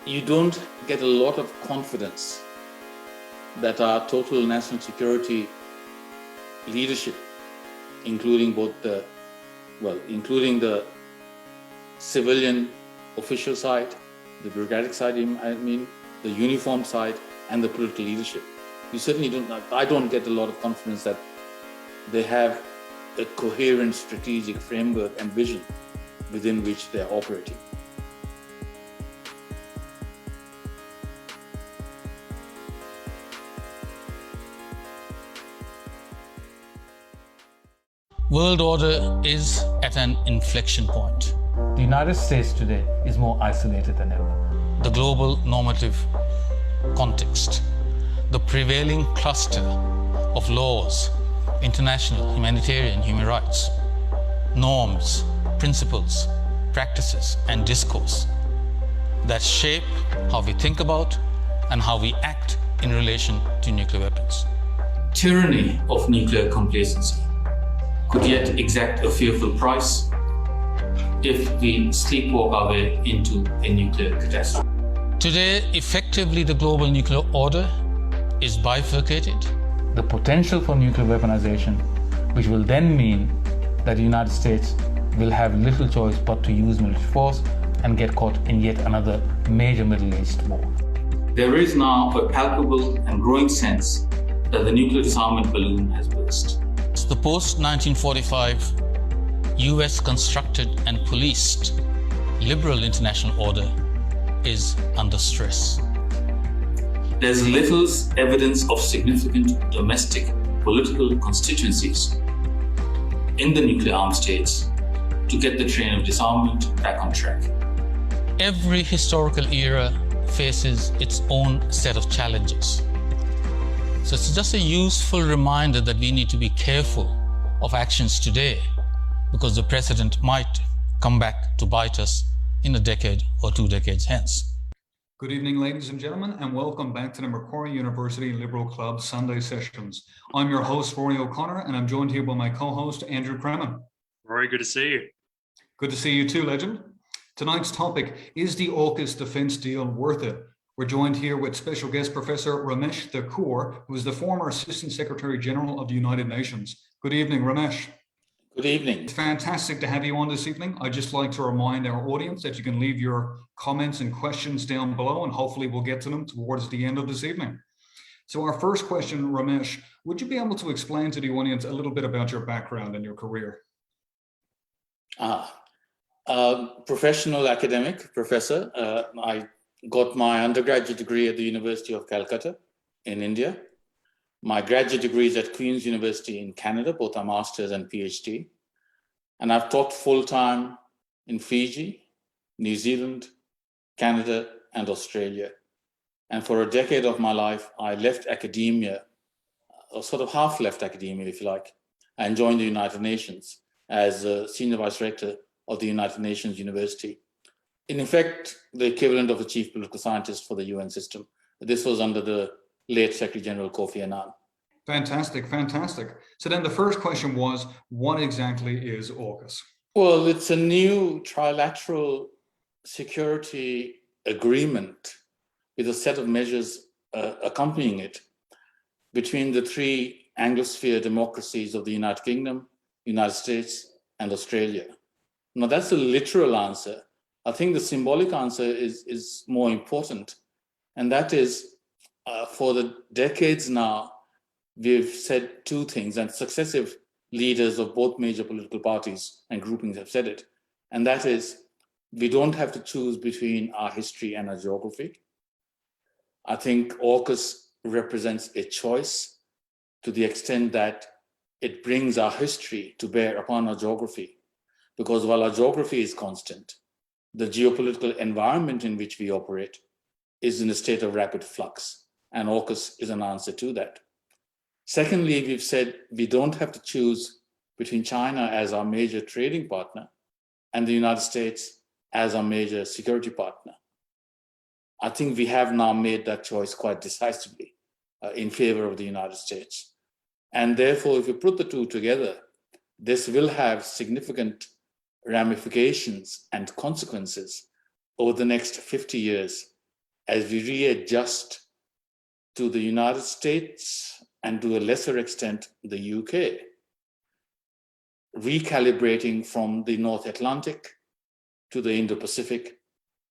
you don't get a lot of confidence that our total national security leadership, including including the civilian official side, the bureaucratic side, the uniformed side, and the political leadership. You certainly don't, I don't get a lot of confidence that they have a coherent strategic framework and vision within which they're operating. World order is at an inflection point. The United States today is more isolated than ever. The global normative context, the prevailing cluster of laws, international, humanitarian, human rights, norms, principles, practices, and discourse that shape how we think about and how we act in relation to nuclear weapons. Tyranny of nuclear complacency could yet exact a fearful price if we sleepwalk our way into a nuclear catastrophe. Today, effectively, the global nuclear order is bifurcated. The potential for nuclear weaponization, which will then mean that the United States will have little choice but to use military force and get caught in yet another major Middle East war. There is now a palpable and growing sense that the nuclear disarmament balloon has burst. The post-1945 US constructed and policed liberal international order is under stress. There's little evidence of significant domestic political constituencies in the nuclear armed states to get the train of disarmament back on track. Every historical era faces its own set of challenges. So it's just a useful reminder that we need to be careful of actions today because the precedent might come back to bite us in a decade or 2 decades hence. Good evening, ladies and gentlemen, and welcome back to the Macquarie University Liberal Club Sunday sessions. I'm your host, Rory O'Connor, and I'm joined here by my co-host, Andrew Kremen. Rory, good to see you. Good to see you too, legend. Tonight's topic, is the AUKUS defense deal worth it? We're joined here with special guest Professor Ramesh Thakur, who is the former Assistant Secretary General of the United Nations. Good evening, Ramesh. Good evening. It's fantastic to have you on this evening. I'd just like to remind our audience that you can leave your comments and questions down below, and hopefully we'll get to them towards the end of this evening. So our first question, Ramesh, would you be able to explain to the audience a little bit about your background and your career? Professional academic professor. I got my undergraduate degree at the University of Calcutta in India. My graduate degree is at Queen's University in Canada, both a master's and PhD. And I've taught full-time in Fiji, New Zealand, Canada, and Australia. And for a decade of my life, I left academia, or sort of half left academia, if you like, and joined the United Nations as a senior vice rector of the United Nations University. In effect, the equivalent of a chief political scientist for the UN system. This was under the late Secretary General Kofi Annan. Fantastic, fantastic. So then the first question was, what exactly is AUKUS? Well, it's a new trilateral security agreement with a set of measures accompanying it between the 3 Anglosphere democracies of the United Kingdom, United States, and Australia. Now, that's the literal answer. I think the symbolic answer is more important. And that is, for the decades now, we've said 2 things, and successive leaders of both major political parties and groupings have said it. And that is, we don't have to choose between our history and our geography. I think AUKUS represents a choice to the extent that it brings our history to bear upon our geography. Because while our geography is constant, the geopolitical environment in which we operate is in a state of rapid flux, and AUKUS is an answer to that. Secondly, we've said we don't have to choose between China as our major trading partner and the United States as our major security partner. I think we have now made that choice quite decisively in favor of the United States. And therefore, if you put the 2 together, this will have significant ramifications and consequences over the next 50 years as we readjust to the United States and to a lesser extent the UK, recalibrating from the North Atlantic to the Indo-Pacific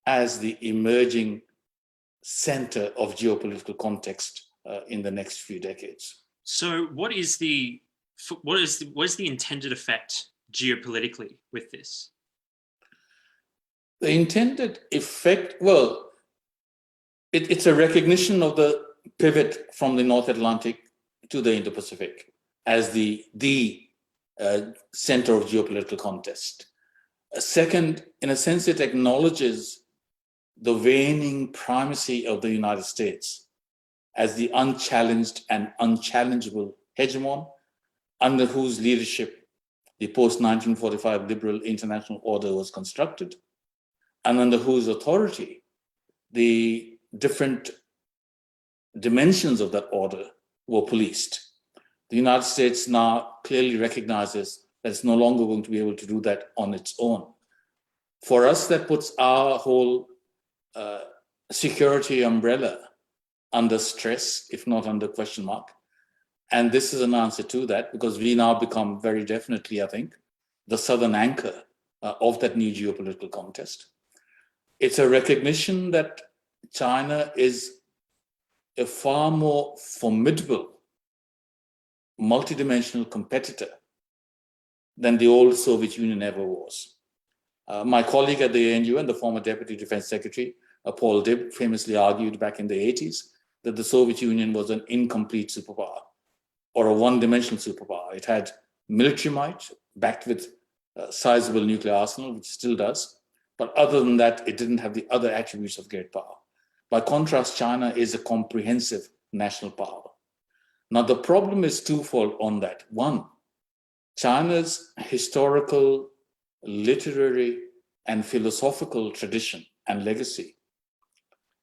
as the emerging center of geopolitical context in the next few decades. So what is the intended effect geopolitically with this? The intended effect, well, it's a recognition of the pivot from the North Atlantic to the Indo-Pacific as the center of geopolitical contest. Second, in a sense, it acknowledges the waning primacy of the United States as the unchallenged and unchallengeable hegemon under whose leadership the post-1945 liberal international order was constructed, and under whose authority the different dimensions of that order were policed. The United States now clearly recognizes that it's no longer going to be able to do that on its own. For us, that puts our whole security umbrella under stress, if not under question mark. And this is an answer to that, because we now become very definitely, I think, the southern anchor of that new geopolitical contest. It's a recognition that China is a far more formidable, multidimensional competitor than the old Soviet Union ever was. My colleague at the ANU and the former Deputy Defense Secretary, Paul Dibb, famously argued back in the 80s that the Soviet Union was an incomplete superpower or a one-dimensional superpower. It had military might backed with a sizable nuclear arsenal, which still does. But other than that, it didn't have the other attributes of great power. By contrast, China is a comprehensive national power. Now, the problem is twofold on that. One, China's historical, literary, and philosophical tradition and legacy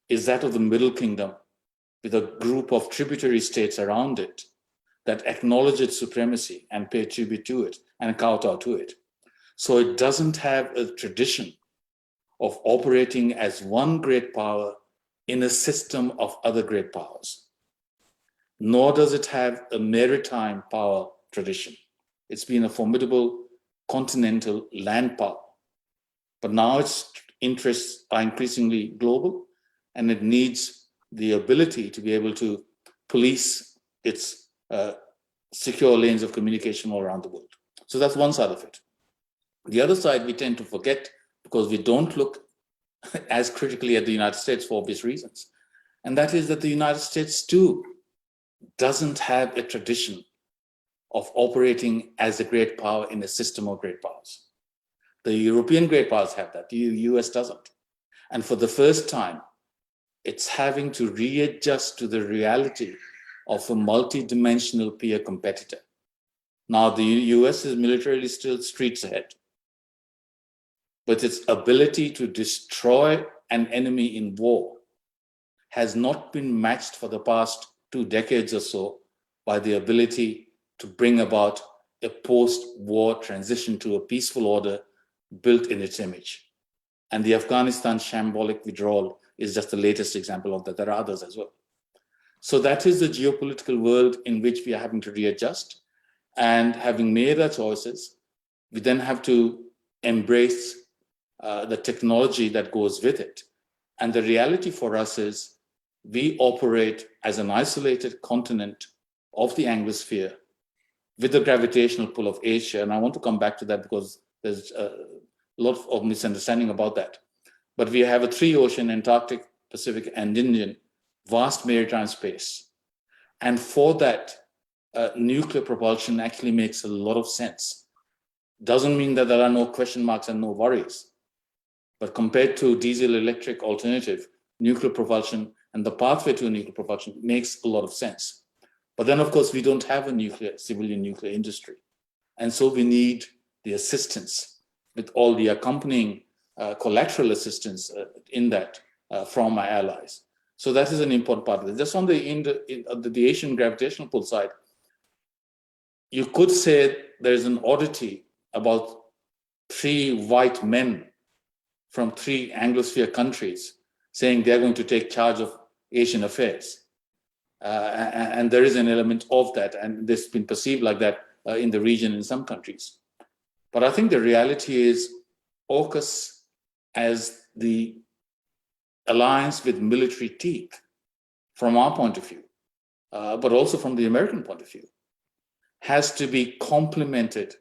is that of the Middle Kingdom, with a group of tributary states around it that acknowledge its supremacy and pay tribute to it and kowtow to it. So it doesn't have a tradition of operating as one great power in a system of other great powers. Nor does it have a maritime power tradition. It's been a formidable continental land power. But now its interests are increasingly global, and it needs the ability to be able to police its secure lanes of communication all around the world. So that's one side of it. The other side we tend to forget because we don't look as critically at the United States for obvious reasons. And that is that the United States too doesn't have a tradition of operating as a great power in a system of great powers. The European great powers have that, the US doesn't. And for the first time, it's having to readjust to the reality of a multi-dimensional peer competitor. Now, the US is militarily still streets ahead, but its ability to destroy an enemy in war has not been matched for the past 2 decades or so by the ability to bring about a post-war transition to a peaceful order built in its image. And the Afghanistan shambolic withdrawal is just the latest example of that. There are others as well. So that is the geopolitical world in which we are having to readjust. And having made our choices, we then have to embrace the technology that goes with it. And the reality for us is we operate as an isolated continent of the Anglosphere with the gravitational pull of Asia. And I want to come back to that because there's a lot of misunderstanding about that. But we have a 3-ocean, Antarctic, Pacific, and Indian, vast maritime space. And for that, nuclear propulsion actually makes a lot of sense. Doesn't mean that there are no question marks and no worries. But compared to diesel electric alternative, nuclear propulsion and the pathway to a nuclear propulsion makes a lot of sense. But then, of course, we don't have a civilian nuclear industry. And so we need the assistance with all the accompanying collateral assistance in that from our allies. So that is an important part of it. Just on the Asian gravitational pull side, you could say there's an oddity about 3 white men from 3 Anglosphere countries saying they're going to take charge of Asian affairs. And there is an element of that, and this has been perceived like that in the region in some countries. But I think the reality is AUKUS as the alliance with military teeth, from our point of view, but also from the American point of view, has to be complemented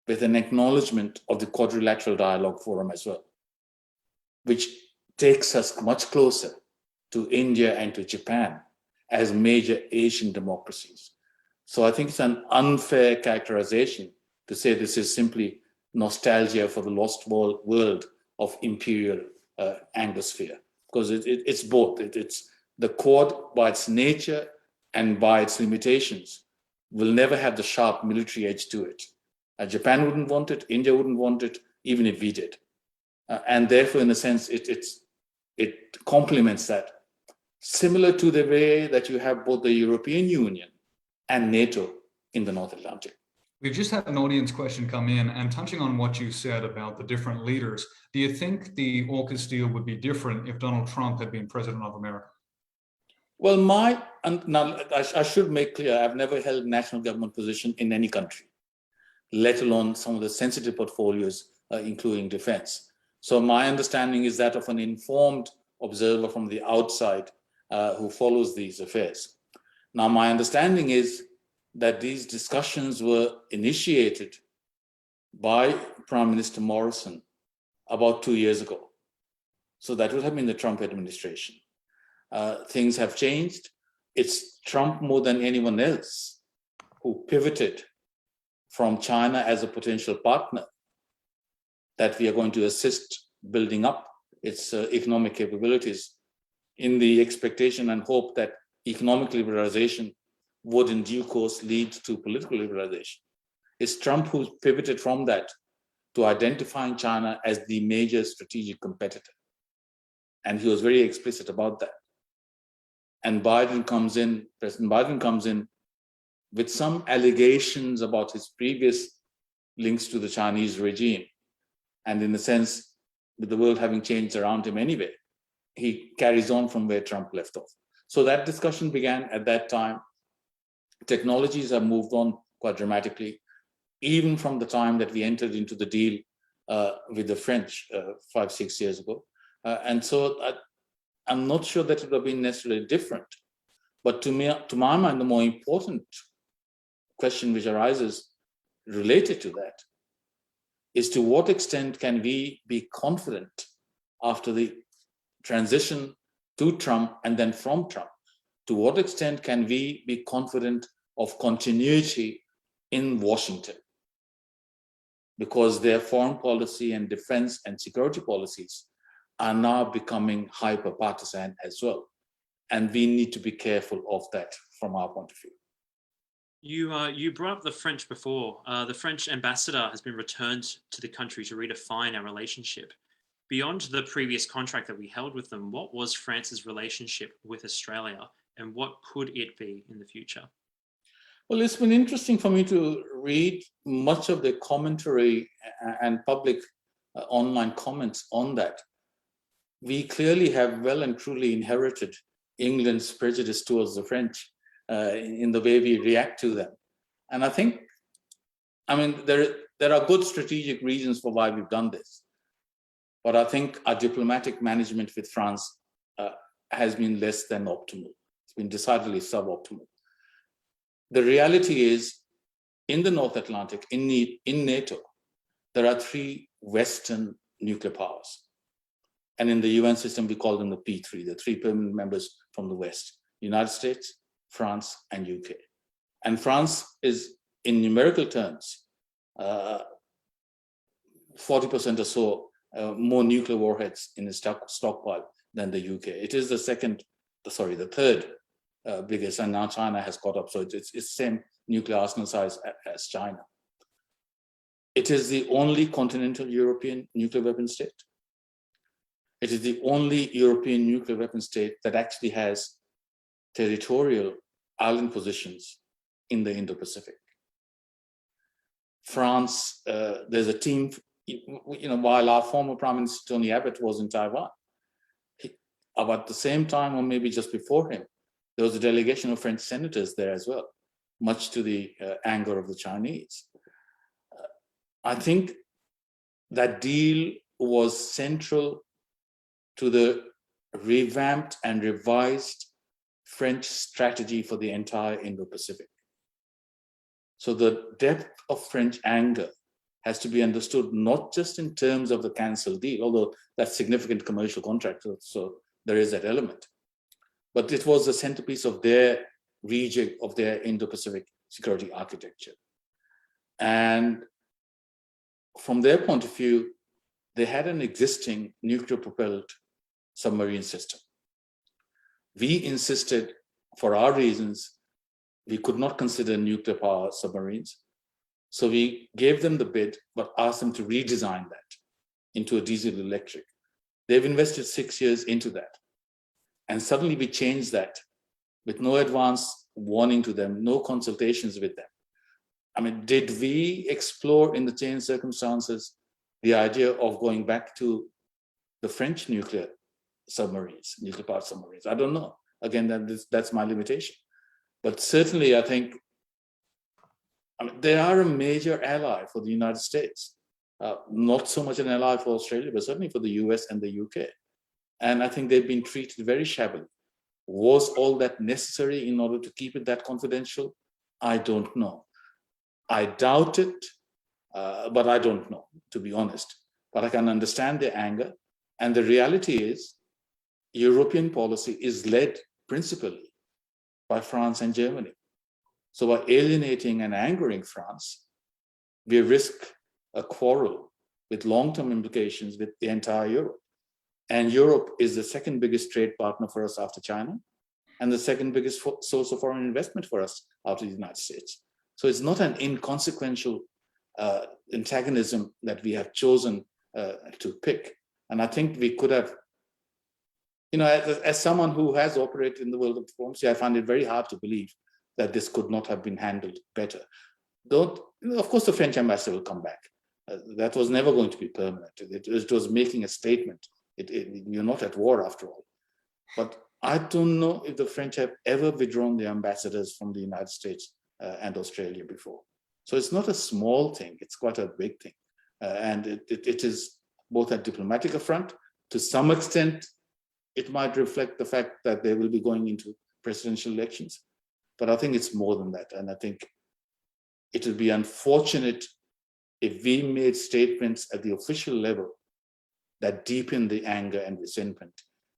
with an acknowledgement of the Quadrilateral Dialogue Forum as well, which takes us much closer to India and to Japan as major Asian democracies. So I think it's an unfair characterization to say this is simply nostalgia for the lost world of imperial Anglosphere, because it's both. It's the Quad by its nature and by its limitations will never have the sharp military edge to it. Japan wouldn't want it, India wouldn't want it, even if we did. And therefore, in a sense, it complements that. Similar to the way that you have both the European Union and NATO in the North Atlantic. We've just had an audience question come in, and touching on what you said about the different leaders, do you think the AUKUS deal would be different if Donald Trump had been president of America? Well, now I should make clear, I've never held national government position in any country, let alone some of the sensitive portfolios, including defense. So my understanding is that of an informed observer from the outside who follows these affairs. Now, my understanding is that these discussions were initiated by Prime Minister Morrison about 2 years ago. So that would have been the Trump administration. Things have changed. It's Trump more than anyone else who pivoted from China as a potential partner that we are going to assist building up its economic capabilities in the expectation and hope that economic liberalization would in due course lead to political liberalization. It's Trump who pivoted from that to identifying China as the major strategic competitor. And he was very explicit about that. And President Biden comes in with some allegations about his previous links to the Chinese regime. And in a sense, with the world having changed around him anyway, he carries on from where Trump left off. So that discussion began at that time. Technologies have moved on quite dramatically, even from the time that we entered into the deal with the French 5-6 years ago. And so I'm not sure that it would have been necessarily different. But to my mind, the more important question which arises related to that is to what extent can we be confident after the transition to Trump and then from Trump? To what extent can we be confident of continuity in Washington? Because their foreign policy and defense and security policies are now becoming hyper-partisan as well. And we need to be careful of that from our point of view. You brought up the French before. The French ambassador has been returned to the country to redefine our relationship. Beyond the previous contract that we held with them, what was France's relationship with Australia, and what could it be in the future? Well, it's been interesting for me to read much of the commentary and public online comments on that. We clearly have well and truly inherited England's prejudice towards the French in the way we react to them. And I think, there are good strategic reasons for why we've done this. But I think our diplomatic management with France has been less than optimal. It's been decidedly suboptimal. The reality is, in the North Atlantic, in NATO, there are 3 Western nuclear powers. And in the UN system, we call them the P3, the 3 permanent members from the West: United States, France, and UK. And France is, in numerical terms, 40% or so more nuclear warheads in its stockpile than the UK. It is the third biggest, and now China has caught up. So it's the same nuclear arsenal size as China. It is the only continental European nuclear weapon state. It is the only European nuclear weapon state that actually has territorial island positions in the Indo-Pacific. France, there's a team, while our former Prime Minister Tony Abbott was in Taiwan, About the same time, or maybe just before him, there was a delegation of French senators there as well, much to the anger of the Chinese. I think that deal was central to the revamped and revised French strategy for the entire Indo-Pacific. So the depth of French anger has to be understood not just in terms of the cancelled deal, although that's significant commercial contract, so there is that element. But it was the centerpiece of their rejig of their Indo-Pacific security architecture. And from their point of view, they had an existing nuclear-propelled submarine system. We insisted, for our reasons, we could not consider nuclear power submarines. So we gave them the bid, but asked them to redesign that into a diesel electric. They've invested 6 years into that. And suddenly we changed that with no advance warning to them, no consultations with them. I mean, did we explore in the changed circumstances the idea of going back to the French nuclear submarines, nuclear powered submarines? I don't know. Again, that's my limitation. But certainly, I think they are a major ally for the United States. Not so much an ally for Australia, but certainly for the US and the UK. And I think they've been treated very shabbily. Was all that necessary in order to keep it that confidential? I don't know. I doubt it, but I don't know, to be honest. But I can understand their anger. And the reality is, European policy is led principally by France and Germany. So by alienating and angering France, we risk a quarrel with long-term implications with the entire Europe. And Europe is the second biggest trade partner for us after China, and the second biggest source of foreign investment for us after the United States. So it's not an inconsequential antagonism that we have chosen to pick. And I think we could have, as someone who has operated in the world of diplomacy, I find it very hard to believe that this could not have been handled better. Of course, the French ambassador will come back. That was never going to be permanent. It was making a statement. You're not at war after all. But I don't know if the French have ever withdrawn their ambassadors from the United States and Australia before. So it's not a small thing, it's quite a big thing. And it is both a diplomatic affront. To some extent, it might reflect the fact that they will be going into presidential elections. But I think it's more than that. And I think it would be unfortunate if we made statements at the official level that deepen the anger and resentment,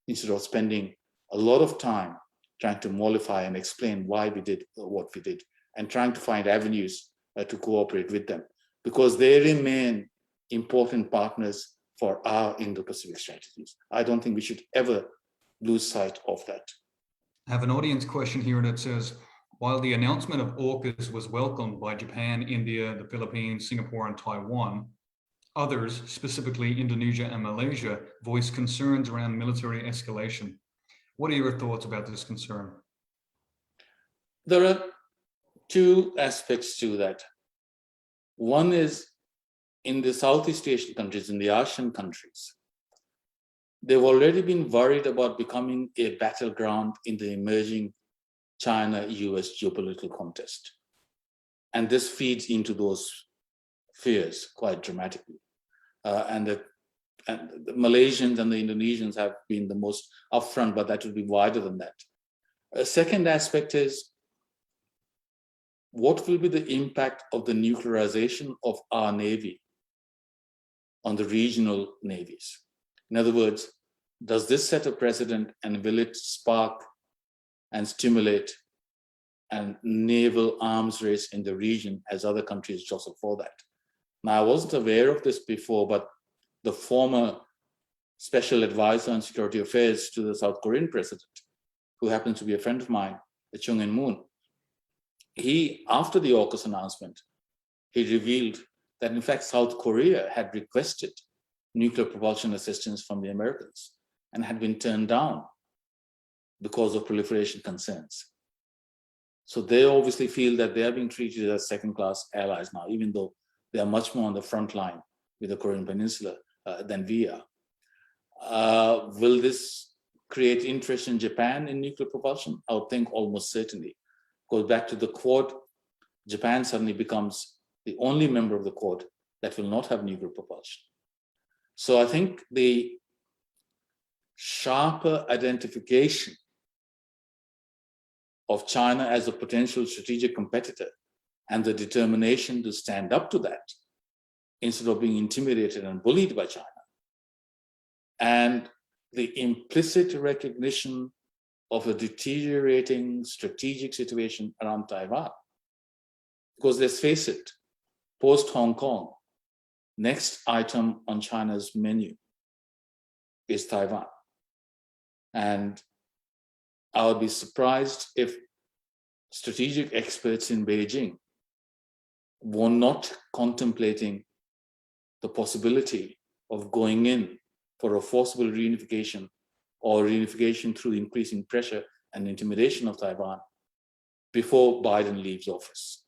instead of spending a lot of time trying to mollify and explain why we did what we did, and trying to find avenues to cooperate with them, because they remain important partners for our Indo-Pacific strategies. I don't think we should ever lose sight of that. I have an audience question here that says, while the announcement of AUKUS was welcomed by Japan, India, the Philippines, Singapore, and Taiwan, others, specifically Indonesia and Malaysia, voiced concerns around military escalation. What are your thoughts about this concern? There are two aspects to that. One is in the Southeast Asian countries, in the ASEAN countries, they've already been worried about becoming a battleground in the emerging China-US geopolitical contest. And this feeds into those fears quite dramatically. And the Malaysians and the Indonesians have been the most upfront, but that would be wider than that. A second aspect is, what will be the impact of the nuclearization of our Navy on the regional navies? In other words, does this set a precedent, and will it spark and stimulate a naval arms race in the region as other countries jostle for that? Now, I wasn't aware of this before, but the former special advisor on security affairs to the South Korean president, who happens to be a friend of mine, Chung In-moon, he, after the AUKUS announcement, he revealed that in fact South Korea had requested nuclear propulsion assistance from the Americans and had been turned down because of proliferation concerns. So they obviously feel that they are being treated as second-class allies now, even though they are much more on the front line with the Korean Peninsula than we are. Will this create interest in Japan in nuclear propulsion? I would think almost certainly. Goes back to the Quad, Japan suddenly becomes the only member of the Quad that will not have nuclear propulsion. So I think the sharper identification of China as a potential strategic competitor and the determination to stand up to that instead of being intimidated and bullied by China, and the implicit recognition of a deteriorating strategic situation around Taiwan. Because let's face it, post Hong Kong, next item on China's menu is Taiwan. And I would be surprised if strategic experts in Beijing were not contemplating the possibility of going in for a forcible reunification or reunification through increasing pressure and intimidation of Taiwan before Biden leaves office,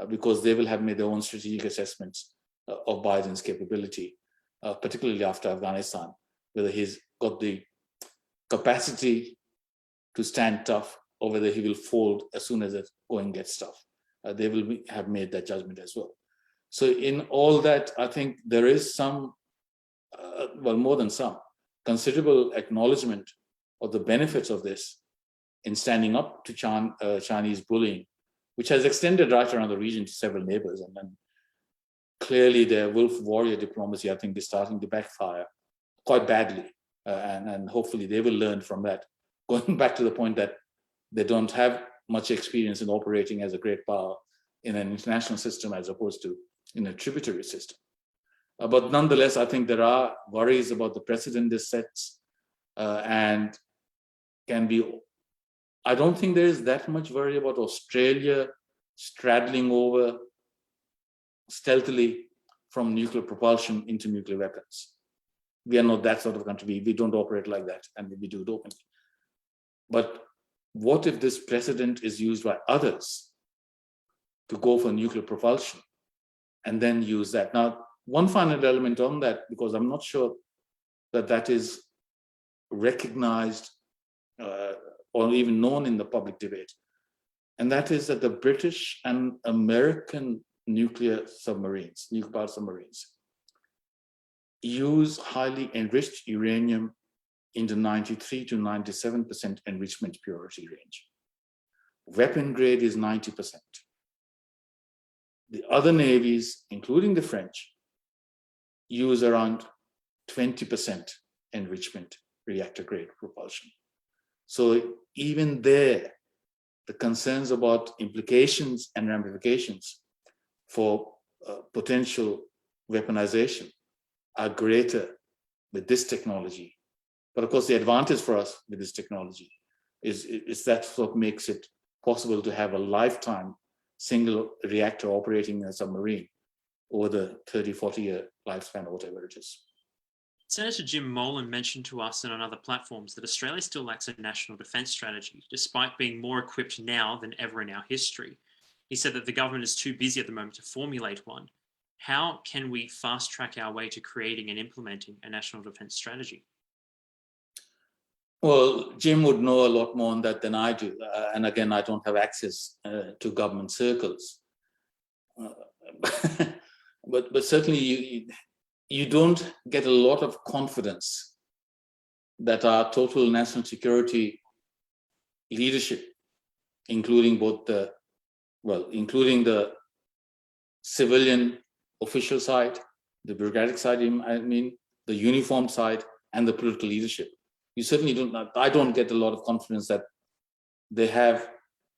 because they will have made their own strategic assessments of Biden's capability, particularly after Afghanistan, whether he's got the capacity to stand tough or whether he will fold as soon as the going gets tough. They will have made that judgment as well. So in all that, I think there is some, well, more than some, considerable acknowledgement of the benefits of this in standing up to Chinese bullying, which has extended right around the region to several neighbors. And then clearly their wolf warrior diplomacy, I think, is starting to backfire quite badly. And hopefully they will learn from that, going back to the point that they don't have much experience in operating as a great power in an international system as opposed to in a tributary system. But nonetheless, I think there are worries about the precedent this sets and can be, I don't think there is that much worry about Australia straddling over stealthily from nuclear propulsion into nuclear weapons. We are not that sort of country. We don't operate like that, and we do it openly. But what if this precedent is used by others to go for nuclear propulsion and then use that? Now, one final element on that, because I'm not sure that that is recognized or even known in the public debate, and that is that the British and American nuclear submarines, nuclear-powered submarines, use highly enriched uranium in the 93 to 97% enrichment purity range. Weapon grade is 90%. The other navies, including the French, use around 20% enrichment reactor grade propulsion. So even there, the concerns about implications and ramifications for potential weaponization are greater with this technology. But of course, the advantage for us with this technology is that's what makes it possible to have a lifetime single reactor operating in a submarine over the 30, 40-year lifespan or whatever it is. Senator Jim Molan mentioned to us and on other platforms that Australia still lacks a national defence strategy, despite being more equipped now than ever in our history. He said that the government is too busy at the moment to formulate one. How can we fast track our way to creating and implementing a national defence strategy? Well, Jim would know a lot more on that than I do. And again, I don't have access to government circles. But certainly you don't get a lot of confidence that our total national security leadership, including both including the civilian official side, the bureaucratic side, I mean, the uniformed side, and the political leadership. You certainly I don't get a lot of confidence that they have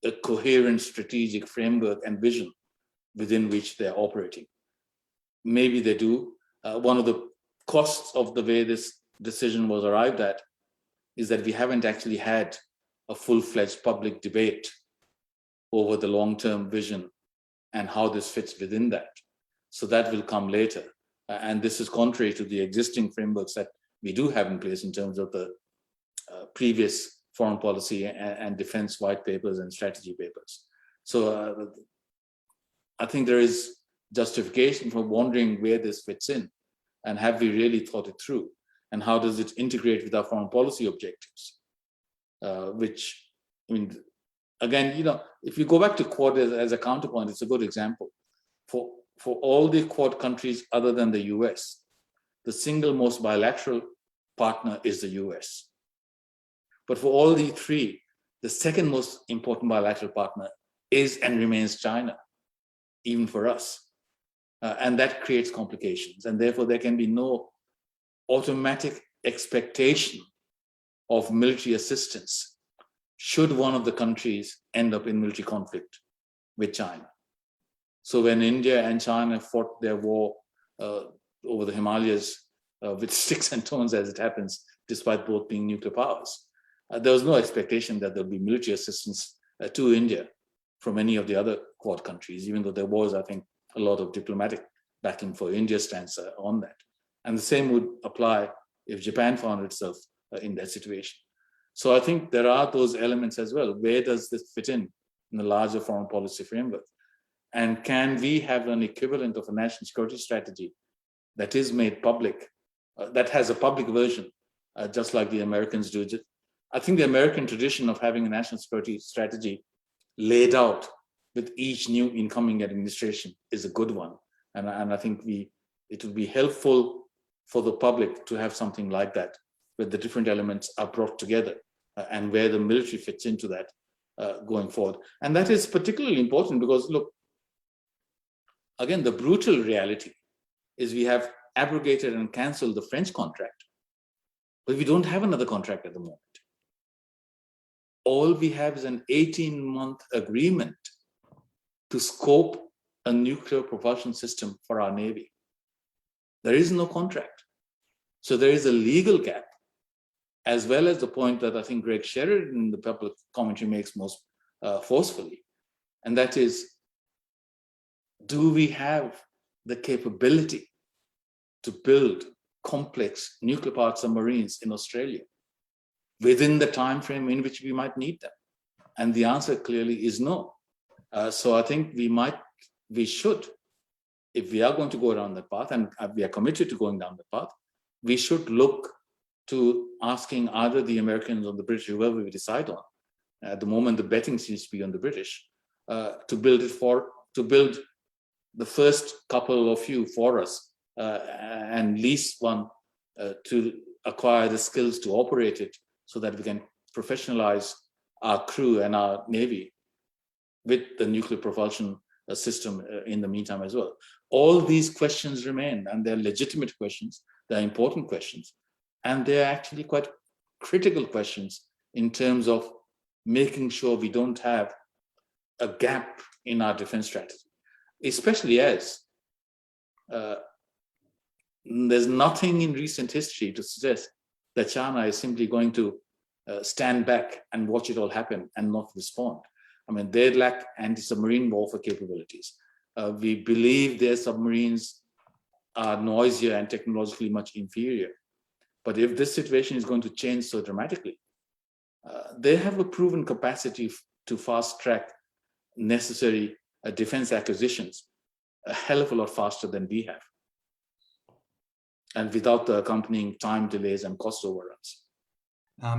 a coherent strategic framework and vision within which they're operating. Maybe they do. One of the costs of the way this decision was arrived at is that we haven't actually had a full-fledged public debate over the long-term vision and how this fits within that. So that will come later. And this is contrary to the existing frameworks that we do have in place in terms of the previous foreign policy and defense white papers and strategy papers. So I think there is justification for wondering where this fits in and have we really thought it through. and how does it integrate with our foreign policy objectives? Which, I mean, again, if you go back to Quad as a counterpoint, it's a good example. For all the Quad countries other than the US, the single most bilateral partner is the US. But for all the three, the second most important bilateral partner is and remains China, even for us. And that creates complications. And therefore, there can be no automatic expectation of military assistance should one of the countries end up in military conflict with China. So when India and China fought their war over the Himalayas with sticks and stones, as it happens, despite both being nuclear powers, there was no expectation that there'll be military assistance to India from any of the other Quad countries, even though there was, I think, a lot of diplomatic backing for India's stance on that. And the same would apply if Japan found itself in that situation. So I think there are those elements as well. Where does this fit in the larger foreign policy framework? And can we have an equivalent of a national security strategy that is made public, that has a public version, just like the Americans do? I think the American tradition of having a national security strategy laid out with each new incoming administration is a good one. And I think it would be helpful for the public to have something like that, where the different elements are brought together and where the military fits into that going forward. And that is particularly important because, look, again, the brutal reality is we have abrogated and canceled the French contract, but we don't have another contract at the moment. All we have is an 18-month agreement to scope a nuclear propulsion system for our Navy. There is no contract. So there is a legal gap, as well as the point that I think Greg Sheridan in the public commentary makes most forcefully, and that is, do we have the capability to build complex nuclear-powered submarines in Australia within the time frame in which we might need them? And the answer clearly is no. So I think we should, if we are going to go down that path, and we are committed to going down the path, we should look to asking either the Americans or the British, whoever we decide on. At the moment, the betting seems to be on the British, to build the first couple or few for us, and lease one to acquire the skills to operate it so that we can professionalize our crew and our Navy with the nuclear propulsion system in the meantime as well. All these questions remain, and they're legitimate questions, they're important questions, and they're actually quite critical questions in terms of making sure we don't have a gap in our defense strategy, especially as there's nothing in recent history to suggest that China is simply going to stand back and watch it all happen and not respond. I mean, they lack anti-submarine warfare capabilities. We believe their submarines are noisier and technologically much inferior. But if this situation is going to change so dramatically, they have a proven capacity to fast track necessary defense acquisitions a hell of a lot faster than we have, and without the accompanying time delays and cost overruns.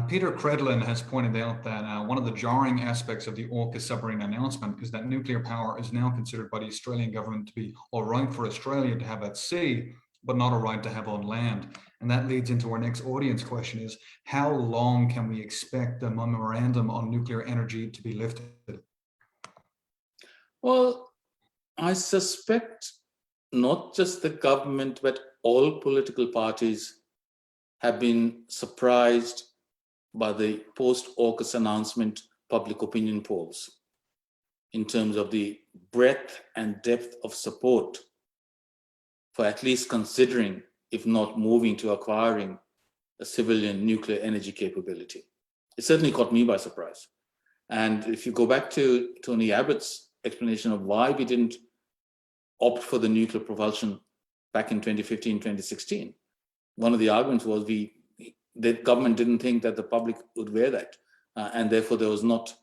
Peter Credlin has pointed out that one of the jarring aspects of the AUKUS submarine announcement is that nuclear power is now considered by the Australian government to be all right for Australia to have at sea, but not all right to have on land. And that leads into our next audience question is, how long can we expect the memorandum on nuclear energy to be lifted? Well, I suspect not just the government, but all political parties have been surprised by the post-AUKUS announcement public opinion polls in terms of the breadth and depth of support for at least considering, if not moving to acquiring, a civilian nuclear energy capability. It certainly caught me by surprise. And if you go back to Tony Abbott's explanation of why we didn't opt for the nuclear propulsion back in 2015, 2016, one of the arguments was the government didn't think that the public would wear that. And therefore there was not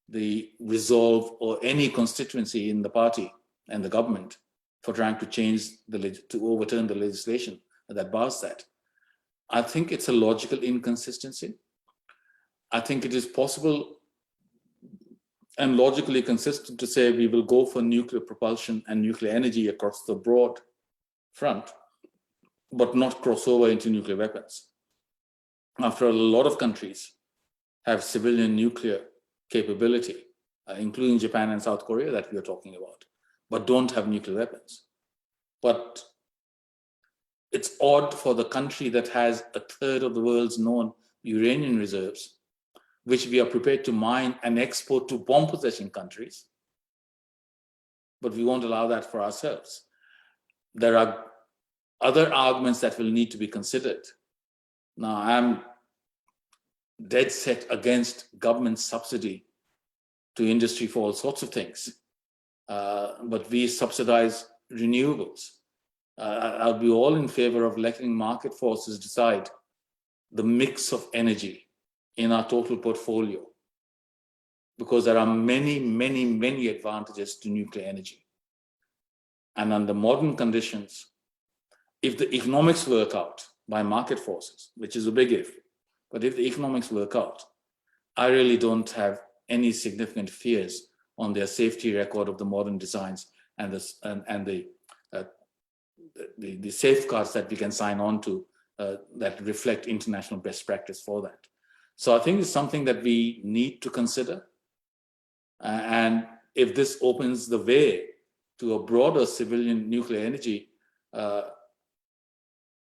the resolve or any constituency in the party and the government for trying to change to overturn the legislation that bars that. I think it's a logical inconsistency. I think it is possible and logically consistent to say we will go for nuclear propulsion and nuclear energy across the broad front, but not cross over into nuclear weapons. After all, a lot of countries have civilian nuclear capability, including Japan and South Korea that we are talking about, but don't have nuclear weapons. But it's odd for the country that has a third of the world's known uranium reserves, which we are prepared to mine and export to bomb possessing countries, but we won't allow that for ourselves. There are other arguments that will need to be considered. Now, I'm dead set against government subsidy to industry for all sorts of things, but we subsidize renewables. I'll be all in favor of letting market forces decide the mix of energy in our total portfolio, because there are many, many, many advantages to nuclear energy. And under modern conditions, if the economics work out by market forces, which is a big if, but if the economics work out, I really don't have any significant fears on their safety record of the modern designs and the safeguards that we can sign on to that reflect international best practice for that. So I think it's something that we need to consider. And if this opens the way to a broader civilian nuclear energy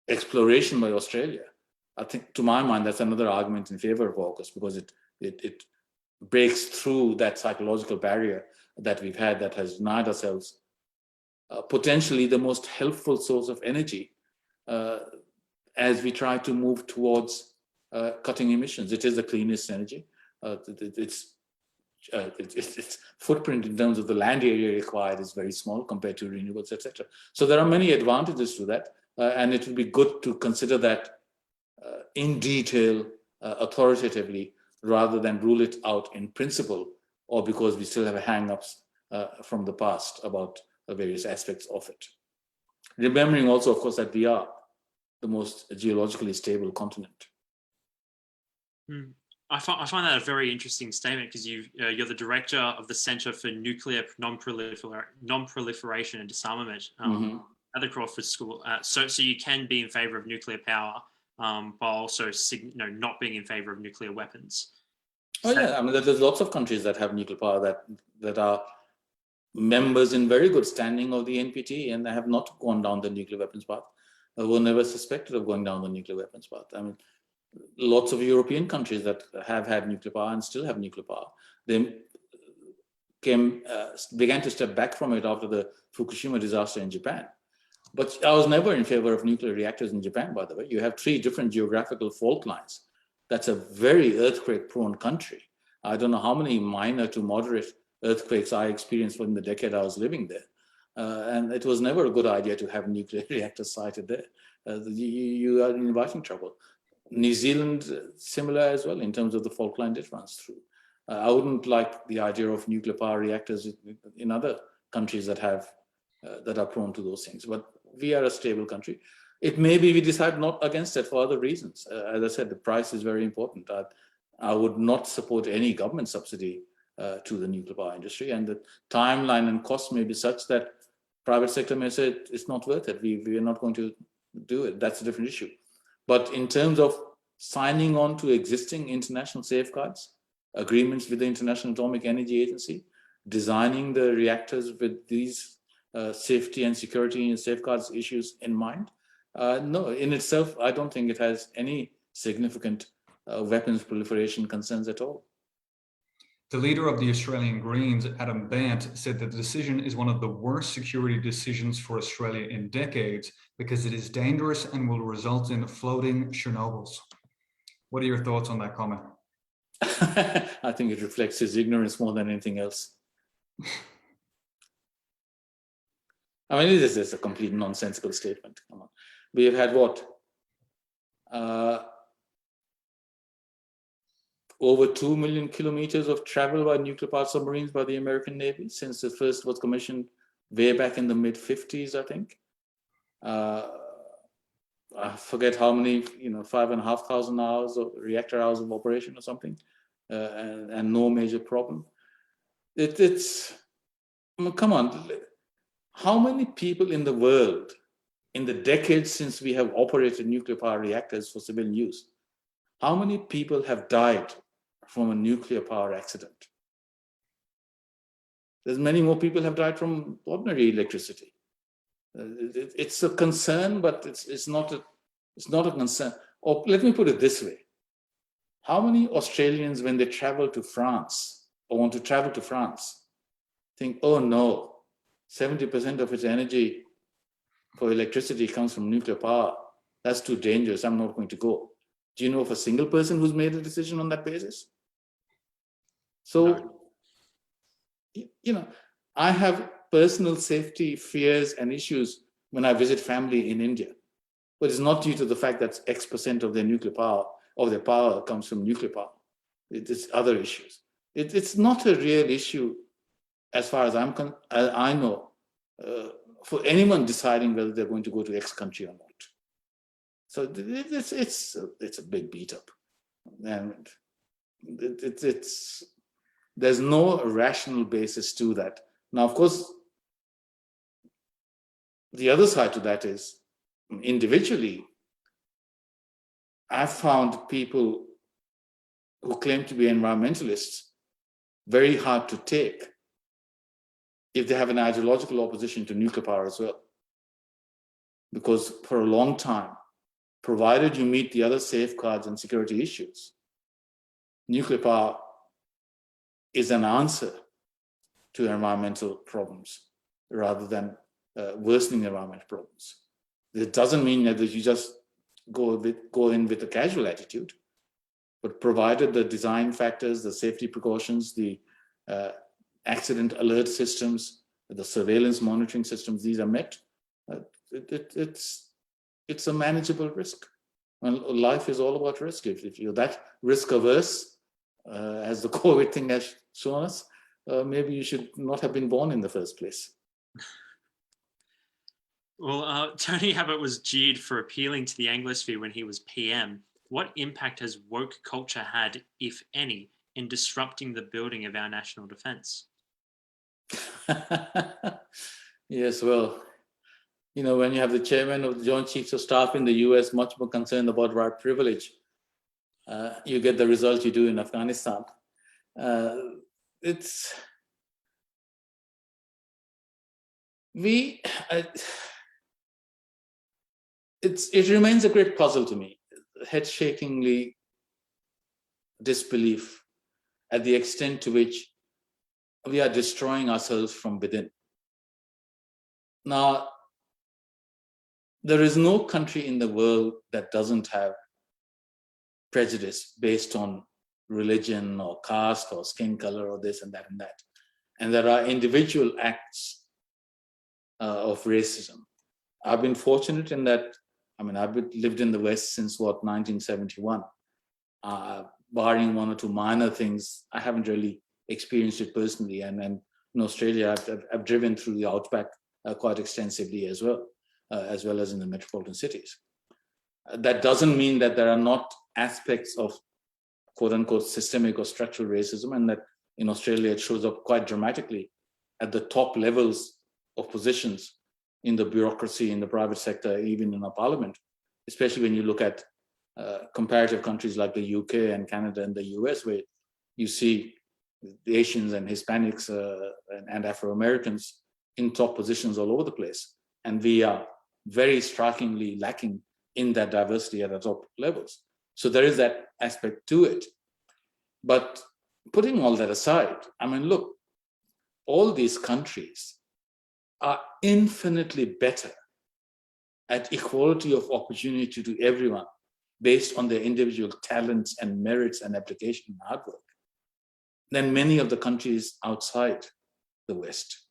exploration by Australia, I think, to my mind, that's another argument in favor of AUKUS, because it breaks through that psychological barrier that we've had that has denied ourselves potentially the most helpful source of energy as we try to move towards cutting emissions. It is the cleanest energy. Its footprint in terms of the land area required is very small compared to renewables, etc. So there are many advantages to that, and it would be good to consider that in detail, authoritatively, rather than rule it out in principle, or because we still have hang-ups from the past about various aspects of it. Remembering also, of course, that we are the most geologically stable continent. I find that a very interesting statement, because you're the director of the Centre for Nuclear Non-Proliferation and Disarmament at the Crawford School. So you can be in favour of nuclear power, while also not being in favour of nuclear weapons. Yeah, I mean, there's lots of countries that have nuclear power that are members in very good standing of the NPT, and they have not gone down the nuclear weapons path, were never suspected of going down the nuclear weapons path. I mean, lots of European countries that have had nuclear power and still have nuclear power, they began to step back from it after the Fukushima disaster in Japan. But I was never in favor of nuclear reactors in Japan, by the way. You have 3 different geographical fault lines. That's a very earthquake-prone country. I don't know how many minor to moderate earthquakes I experienced in the decade I was living there. And it was never a good idea to have nuclear reactors sited there. You are inviting trouble. New Zealand, similar as well in terms of the fault line it runs through. I wouldn't like the idea of nuclear power reactors in other countries that are prone to those things. But we are a stable country. It may be we decide not against it for other reasons. As I said, the price is very important. I would not support any government subsidy to the nuclear power industry, and the timeline and cost may be such that private sector may say it's not worth it. We are not going to do it. That's a different issue. But in terms of signing on to existing international safeguards, agreements with the International Atomic Energy Agency, designing the reactors with these safety and security and safeguards issues in mind, no, in itself, I don't think it has any significant weapons proliferation concerns at all. The leader of the Australian Greens, Adam Bant, said that the decision is one of the worst security decisions for Australia in decades because it is dangerous and will result in floating Chernobyls. What are your thoughts on that comment? I think it reflects his ignorance more than anything else. I mean, this is a complete nonsensical statement. Come on. We have had what? Over 2 million kilometers of travel by nuclear-powered submarines by the American Navy since the first was commissioned way back in the mid-50s, I think. I forget how many, 5,500 hours of reactor hours of operation or something, and no major problem. Come on, how many people in the world in the decades since we have operated nuclear power reactors for civilian use, how many people have died from a nuclear power accident? There's many more people have died from ordinary electricity. It's a concern, but it's not a concern. Or let me put it this way. How many Australians, when they travel to France or want to travel to France, think, oh no, 70% of its energy for electricity comes from nuclear power. That's too dangerous. I'm not going to go. Do you know of a single person who's made a decision on that basis? So, I have personal safety fears and issues when I visit family in India, but it's not due to the fact that X% of their nuclear power, of their power comes from nuclear power. It's other issues. It's not a real issue as far as I know, for anyone deciding whether they're going to go to X country or not. So it's a big beat up, and there's no rational basis to that. Now, of course, the other side to that is, individually, I've found people who claim to be environmentalists very hard to take if they have an ideological opposition to nuclear power as well. Because for a long time, provided you meet the other safeguards and security issues, nuclear power is an answer to environmental problems rather than worsening environmental problems. It doesn't mean that you just go in with a casual attitude, but provided the design factors, the safety precautions, the accident alert systems, the surveillance monitoring systems, these are met, it's a manageable risk. Well, life is all about risk. If you're that risk averse, as the COVID thing has shown us, maybe you should not have been born in the first place. Well, Tony Abbott was jeered for appealing to the Anglosphere when he was PM. What impact has woke culture had, if any, in disrupting the building of our national defence? Yes, well, when you have the chairman of the Joint Chiefs of Staff in the US much more concerned about white privilege, you get the result you do in Afghanistan. It remains a great puzzle to me, head-shakingly disbelief at the extent to which we are destroying ourselves from within. Now, there is no country in the world that doesn't have prejudice based on religion or caste or skin color or this and that and that. And there are individual acts of racism. I've been fortunate in that, I've lived in the West since 1971. Barring one or two minor things, I haven't really experienced it personally. And in Australia, I've driven through the outback quite extensively as well as in the metropolitan cities. That doesn't mean that there are not aspects of quote unquote systemic or structural racism, and that in Australia it shows up quite dramatically at the top levels of positions in the bureaucracy, in the private sector, even in our parliament, especially when you look at comparative countries like the UK and Canada and the US, where you see the Asians and Hispanics and Afro-Americans in top positions all over the place. And we are very strikingly lacking in that diversity at the top levels. So there is that aspect to it. But putting all that aside, look, all these countries are infinitely better at equality of opportunity to everyone based on their individual talents and merits and application and hard work than many of the countries outside the West.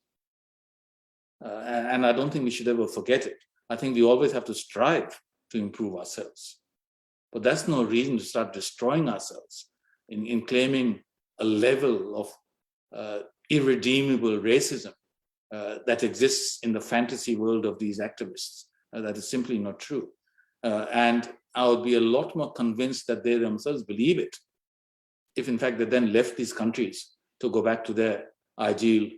And I don't think we should ever forget it. I think we always have to strive to improve ourselves. But that's no reason to start destroying ourselves in claiming a level of irredeemable racism that exists in the fantasy world of these activists. That is simply not true. And I would be a lot more convinced that they themselves believe it, if in fact they then left these countries to go back to their ideal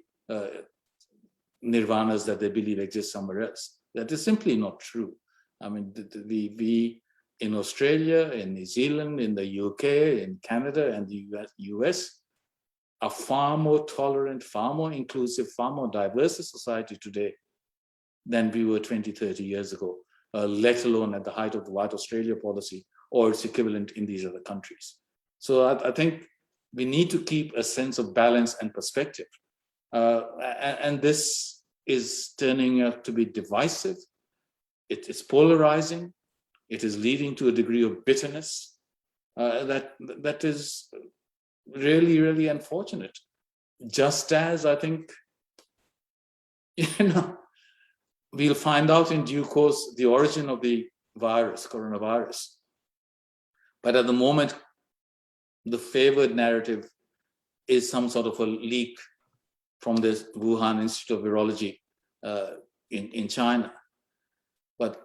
nirvanas that they believe exist somewhere else. That is simply not true. I mean, we in Australia, in New Zealand, in the UK, in Canada, and the US are far more tolerant, far more inclusive, far more diverse a society today than we were 20, 30 years ago, let alone at the height of the White Australia policy or its equivalent in these other countries. So I think we need to keep a sense of balance and perspective. And this is turning out to be divisive. It is polarizing. It is leading to a degree of bitterness that is really, really unfortunate. Just as I think, we'll find out in due course the origin of the virus, coronavirus. But at the moment, the favored narrative is some sort of a leak from the Wuhan Institute of Virology in China. But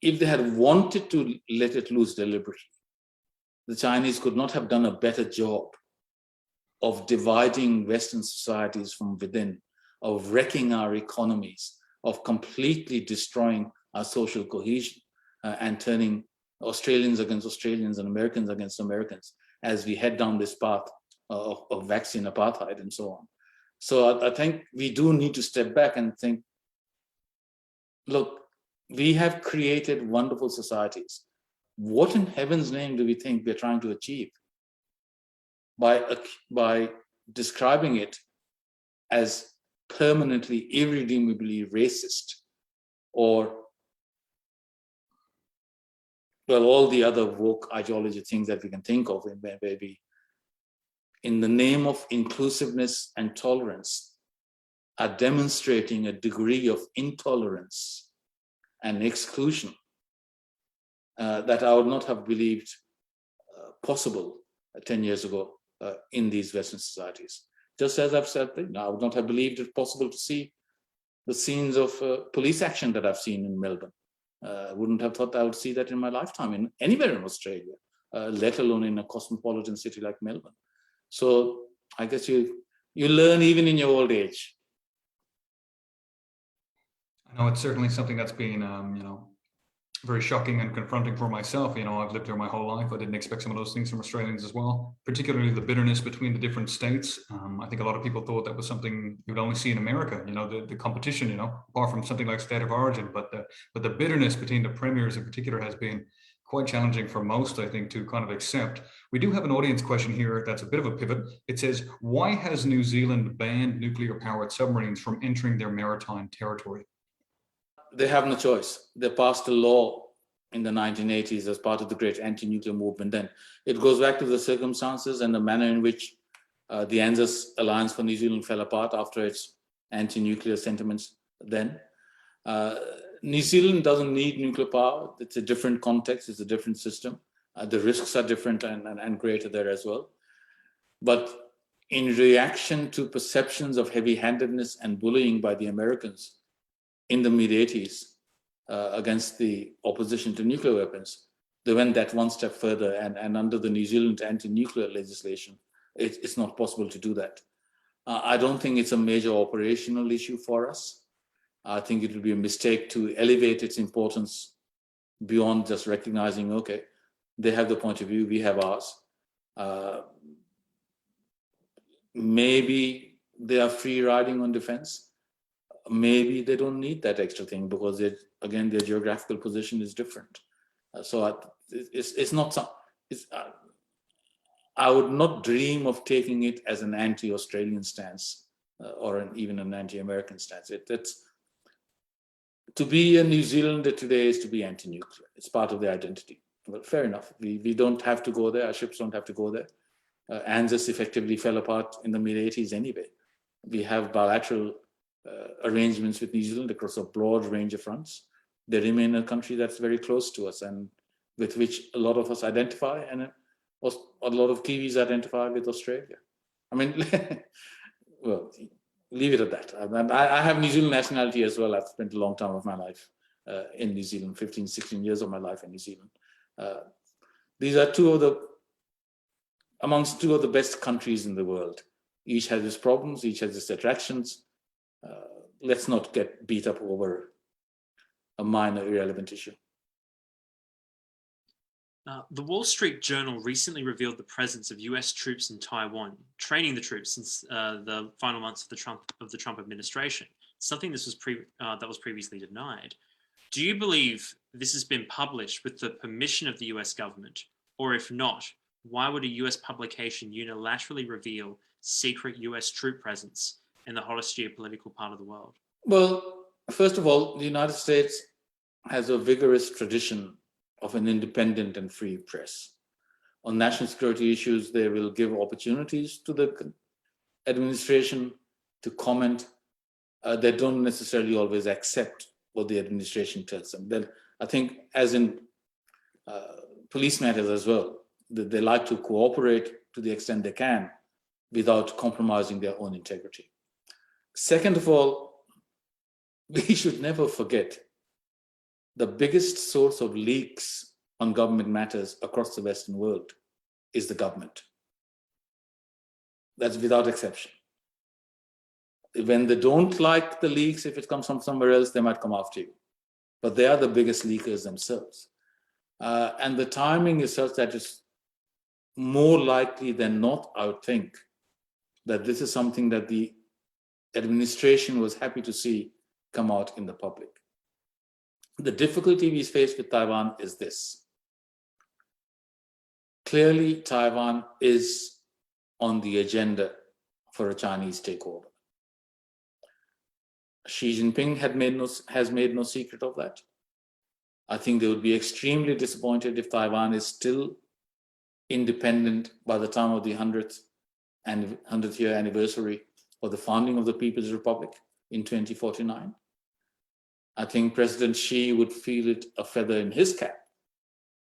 if they had wanted to let it loose deliberately, the Chinese could not have done a better job of dividing Western societies from within, of wrecking our economies, of completely destroying our social cohesion and turning Australians against Australians and Americans against Americans as we head down this path of vaccine apartheid and so on. So I think we do need to step back and think, look, we have created wonderful societies. What in heaven's name do we think we're trying to achieve by describing it as permanently, irredeemably racist, or, well, all the other woke ideology things that we can think of, maybe in the name of inclusiveness and tolerance, are demonstrating a degree of intolerance and exclusion that I would not have believed possible 10 years ago in these Western societies. Just as I've said, I would not have believed it possible to see the scenes of police action that I've seen in Melbourne. I wouldn't have thought I would see that in my lifetime anywhere in Australia, let alone in a cosmopolitan city like Melbourne. So I guess you learn even in your old age. I know it's certainly something that's been, very shocking and confronting for myself. I've lived here my whole life. I didn't expect some of those things from Australians as well, particularly the bitterness between the different states. I think a lot of people thought that was something you would only see in America, the competition, apart from something like state of origin. But the bitterness between the premiers in particular has been quite challenging for most, I think, to kind of accept. We do have an audience question here that's a bit of a pivot. It says, why has New Zealand banned nuclear-powered submarines from entering their maritime territory? They have no choice. They passed a law in the 1980s as part of the great anti-nuclear movement then. It goes back to the circumstances and the manner in which the ANZUS Alliance for New Zealand fell apart after its anti-nuclear sentiments then. New Zealand doesn't need nuclear power. It's a different context. It's a different system. The risks are different and greater there as well. But in reaction to perceptions of heavy-handedness and bullying by the Americans in the mid-80s against the opposition to nuclear weapons, they went that one step further, and under the New Zealand anti-nuclear legislation, it's not possible to do that. I don't think it's a major operational issue for us. I think it would be a mistake to elevate its importance beyond just recognizing, okay, they have the point of view, we have ours. Maybe they are free riding on defense. Maybe they don't need that extra thing because, again, their geographical position is different. So it's not some. I would not dream of taking it as an anti-Australian stance or even an anti-American stance. It's to be a New Zealander today is to be anti-nuclear. It's part of their identity. Well, fair enough. We don't have to go there. Our ships don't have to go there. ANZUS effectively fell apart in the mid-80s anyway. We have bilateral arrangements with New Zealand across a broad range of fronts. They remain a country that's very close to us and with which a lot of us identify, and a lot of Kiwis identify with Australia. I mean, well, leave it at that. I have New Zealand nationality as well. I've spent a long time of my life in New Zealand, 15, 16 years of my life in New Zealand. These are amongst two of the best countries in the world. Each has its problems, each has its attractions. Let's not get beat up over a minor, irrelevant issue. The Wall Street Journal recently revealed the presence of US troops in Taiwan, training the troops since the final months of the Trump administration, something that was previously denied. Do you believe this has been published with the permission of the US government? Or if not, why would a US publication unilaterally reveal secret US troop presence in the hottest geopolitical part of the world? Well, first of all, the United States has a vigorous tradition of an independent and free press. On national security issues, they will give opportunities to the administration to comment. They don't necessarily always accept what the administration tells them. Then, I think, as in police matters as well, they like to cooperate to the extent they can without compromising their own integrity. Second of all, we should never forget the biggest source of leaks on government matters across the Western world is the government. That's without exception. When they don't like the leaks, if it comes from somewhere else, they might come after you. But they are the biggest leakers themselves. And the timing is such that it's more likely than not, I would think, that this is something that the administration was happy to see come out in the public. The difficulty we face with Taiwan is this. Clearly, Taiwan is on the agenda for a Chinese takeover. Xi Jinping has made no secret of that. I think they would be extremely disappointed if Taiwan is still independent by the time of the 100th year anniversary of the founding of the People's Republic in 2049. I think President Xi would feel it a feather in his cap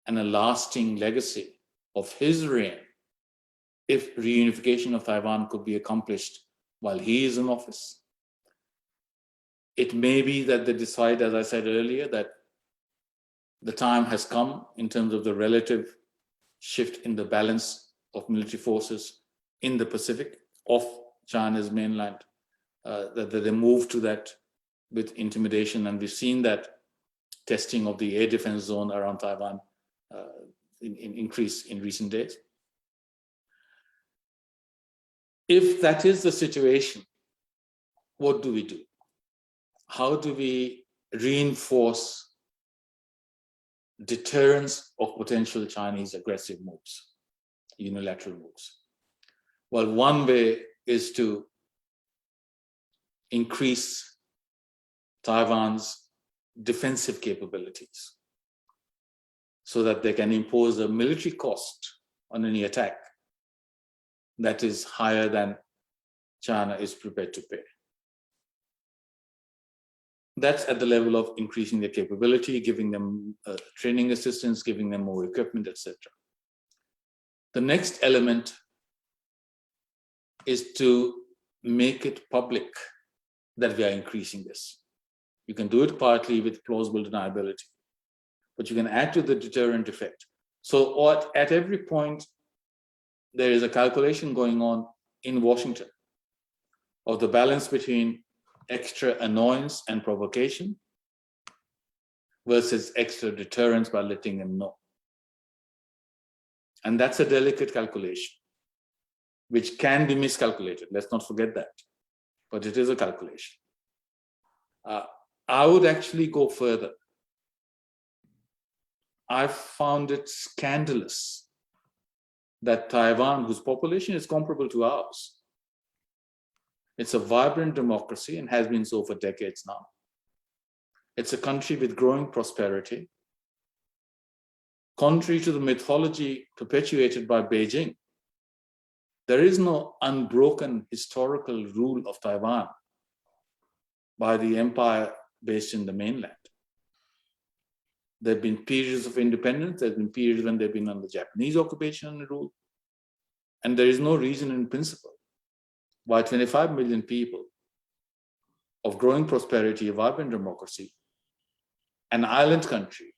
and a lasting legacy of his reign if reunification of Taiwan could be accomplished while he is in office. It may be that they decide, as I said earlier, that the time has come in terms of the relative shift in the balance of military forces in the Pacific of China's mainland, that they move to that with intimidation. And we've seen that testing of the air defense zone around Taiwan increase in recent days. If that is the situation, what do we do? How do we reinforce deterrence of potential Chinese aggressive moves, unilateral moves? Well, one way is to increase Taiwan's defensive capabilities so that they can impose a military cost on any attack that is higher than China is prepared to pay. That's at the level of increasing their capability, giving them training assistance, giving them more equipment, etc. The next element is to make it public that we are increasing this. You can do it partly with plausible deniability, but you can add to the deterrent effect. So at every point, there is a calculation going on in Washington of the balance between extra annoyance and provocation versus extra deterrence by letting them know. And that's a delicate calculation, which can be miscalculated. Let's not forget that. But it is a calculation. I would actually go further. I found it scandalous that Taiwan, whose population is comparable to ours, it's a vibrant democracy and has been so for decades now. It's a country with growing prosperity. Contrary to the mythology perpetuated by Beijing, there is no unbroken historical rule of Taiwan by the empire based in the mainland. There have been periods of independence, there have been periods when they've been under Japanese occupation and rule, and there is no reason in principle why 25 million people of growing prosperity, a vibrant democracy, an island country,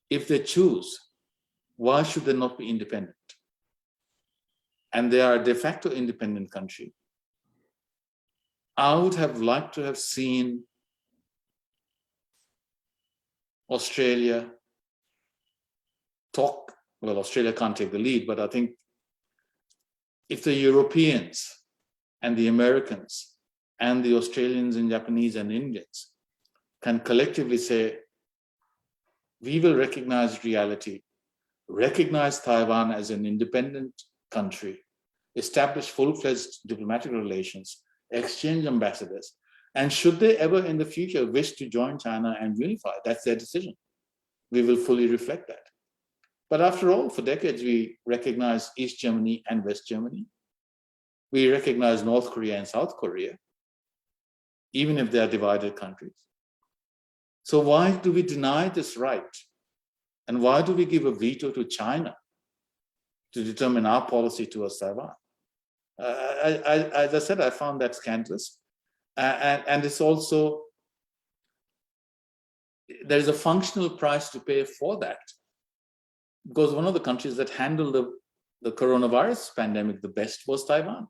if they choose, why should they not be independent? And they are a de facto independent country. I would have liked to have seen Australia talk. Well, Australia can't take the lead, but I think if the Europeans and the Americans and the Australians and Japanese and Indians can collectively say, we will recognize reality, recognize Taiwan as an independent country, establish full-fledged diplomatic relations, exchange ambassadors, and should they ever in the future wish to join China and unify, that's their decision. We will fully reflect that. But after all, for decades, we recognize East Germany and West Germany. We recognize North Korea and South Korea, even if they are divided countries. So why do we deny this right? And why do we give a veto to China to determine our policy towards Taiwan? As I said, I found that scandalous. And it's also, there's a functional price to pay for that. Because one of the countries that handled the coronavirus pandemic the best was Taiwan.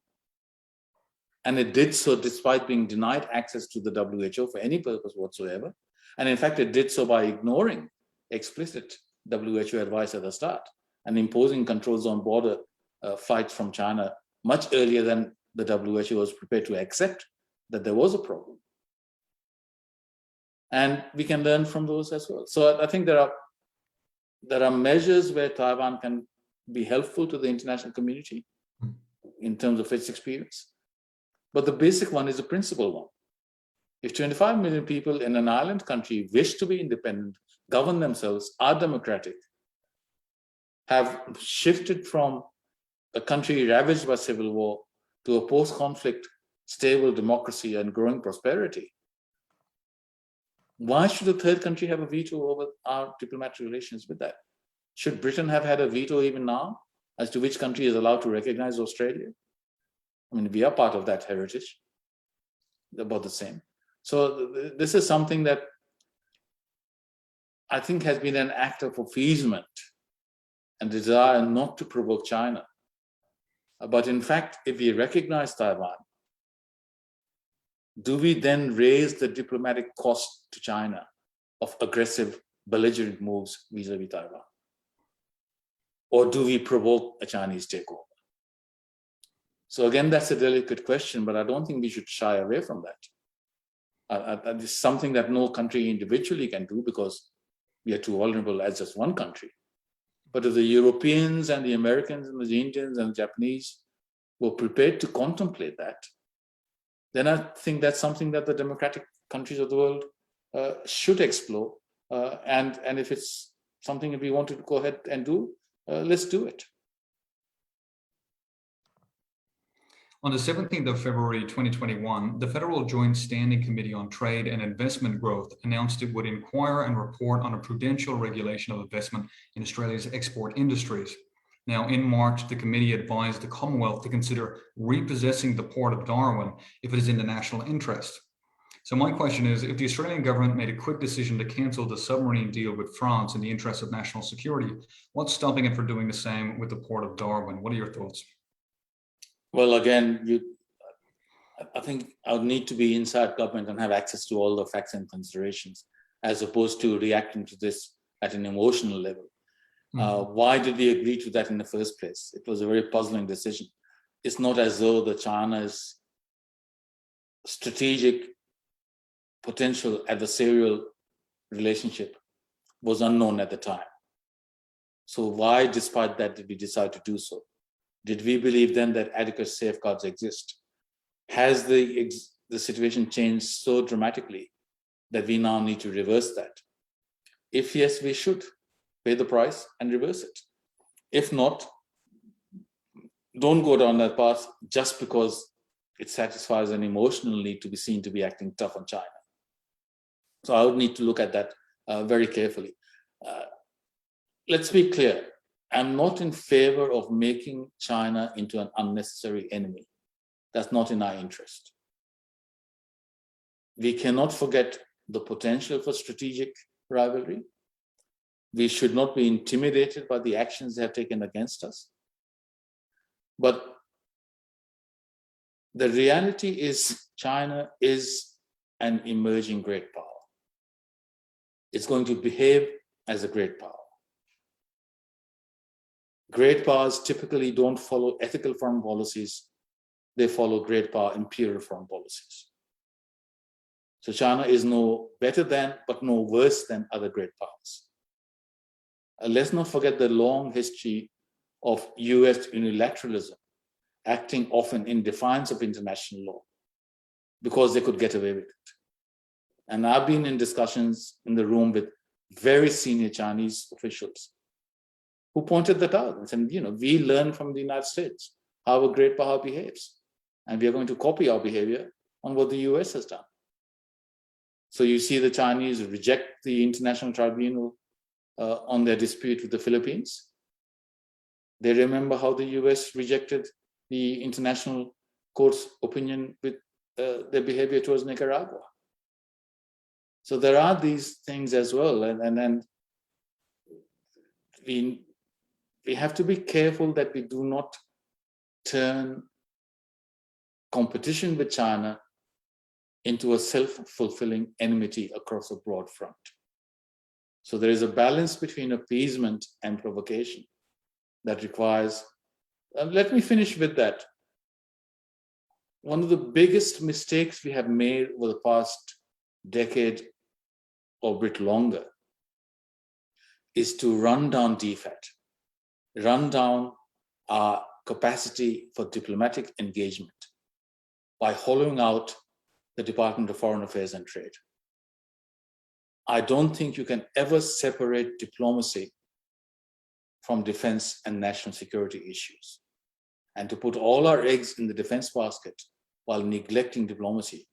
And it did so despite being denied access to the WHO for any purpose whatsoever. And in fact, it did so by ignoring explicit WHO advice at the start and imposing controls on border flights from China much earlier than the WHO was prepared to accept that there was a problem. And we can learn from those as well. So I think there are measures where Taiwan can be helpful to the international community in terms of its experience. But the basic one is a principal one. If 25 million people in an island country wish to be independent, govern themselves, are democratic, have shifted from a country ravaged by civil war to a post-conflict, stable democracy and growing prosperity, why should a third country have a veto over our diplomatic relations with that? Should Britain have had a veto even now as to which country is allowed to recognize Australia? I mean, we are part of that heritage, about the same. So this is something that I think has been an act of appeasement and desire not to provoke China. But in fact, if we recognize Taiwan, do we then raise the diplomatic cost to China of aggressive, belligerent moves vis-a-vis Taiwan? Or do we provoke a Chinese takeover? So again, that's a delicate question, but I don't think we should shy away from that. It's something that no country individually can do because we are too vulnerable as just one country. But if the Europeans and the Americans and the Indians and the Japanese were prepared to contemplate that, then I think that's something that the democratic countries of the world should explore. And if it's something that we want to go ahead and do, let's do it. On the 17th of February 2021, the Federal Joint Standing Committee on Trade and Investment Growth announced it would inquire and report on a prudential regulation of investment in Australia's export industries. Now, in March, the committee advised the Commonwealth to consider repossessing the Port of Darwin if it is in the national interest. So my question is, if the Australian government made a quick decision to cancel the submarine deal with France in the interest of national security, what's stopping it from doing the same with the Port of Darwin? What are your thoughts? Well, again, I think I would need to be inside government and have access to all the facts and considerations, as opposed to reacting to this at an emotional level. Why did we agree to that in the first place? It was a very puzzling decision. It's not as though the China's strategic potential adversarial relationship was unknown at the time. So why, despite that, did we decide to do so? Did we believe then that adequate safeguards exist? Has the situation changed so dramatically that we now need to reverse that? If yes, we should pay the price and reverse it. If not, don't go down that path just because it satisfies an emotional need to be seen to be acting tough on China. So I would need to look at that very carefully. Let's be clear. I'm not in favor of making China into an unnecessary enemy. That's not in our interest. We cannot forget the potential for strategic rivalry. We should not be intimidated by the actions they have taken against us. But the reality is China is an emerging great power. It's going to behave as a great power. Great powers typically don't follow ethical foreign policies. They follow great power imperial foreign policies. So China is no better than, but no worse than other great powers. Let's not forget the long history of US unilateralism, acting often in defiance of international law because they could get away with it. And I've been in discussions in the room with very senior Chinese officials who pointed that out and said, we learn from the United States how a great power behaves. And we are going to copy our behavior on what the US has done. So you see the Chinese reject the International Tribunal on their dispute with the Philippines. They remember how the US rejected the International Court's opinion with their behavior towards Nicaragua. So there are these things as well. And we have to be careful that we do not turn competition with China into a self-fulfilling enmity across a broad front. So there is a balance between appeasement and provocation that requires, let me finish with that. One of the biggest mistakes we have made over the past decade or a bit longer is to run down DFAT, run down our capacity for diplomatic engagement by hollowing out the Department of Foreign Affairs and Trade. I don't think you can ever separate diplomacy from defense and national security issues. And to put all our eggs in the defense basket while neglecting diplomacy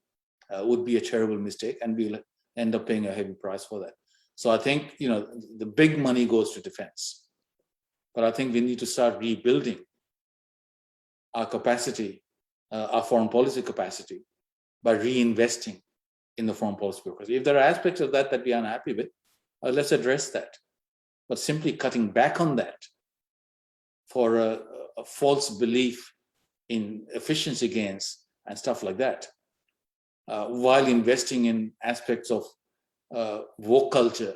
would be a terrible mistake, and we'll end up paying a heavy price for that. So I think, the big money goes to defense, but I think we need to start rebuilding our capacity, our foreign policy capacity, by reinvesting in the foreign policy bureaucracy. If there are aspects of that we are unhappy with, let's address that. But simply cutting back on that for a false belief in efficiency gains and stuff like that, while investing in aspects of woke culture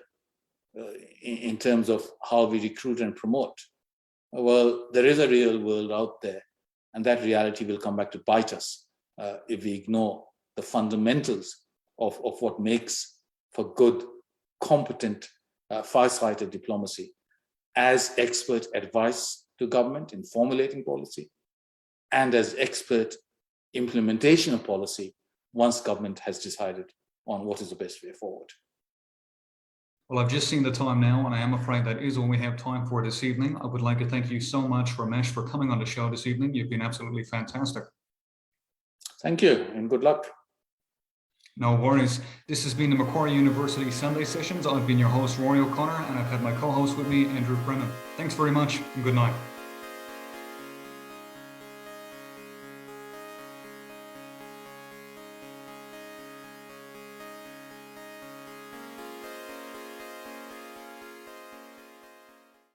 in terms of how we recruit and promote, well, there is a real world out there, and that reality will come back to bite us if we ignore the fundamentals of what makes for good, competent, far-sighted diplomacy as expert advice to government in formulating policy and as expert implementation of policy once government has decided on what is the best way forward. Well, I've just seen the time now, and I am afraid that is all we have time for this evening. I would like to thank you so much, Ramesh, for coming on the show this evening. You've been absolutely fantastic. Thank you, and good luck. No worries. This has been the Macquarie University Sunday Sessions. I've been your host, Rory O'Connor, and I've had my co-host with me, Andrew Brennan. Thanks very much, and good night.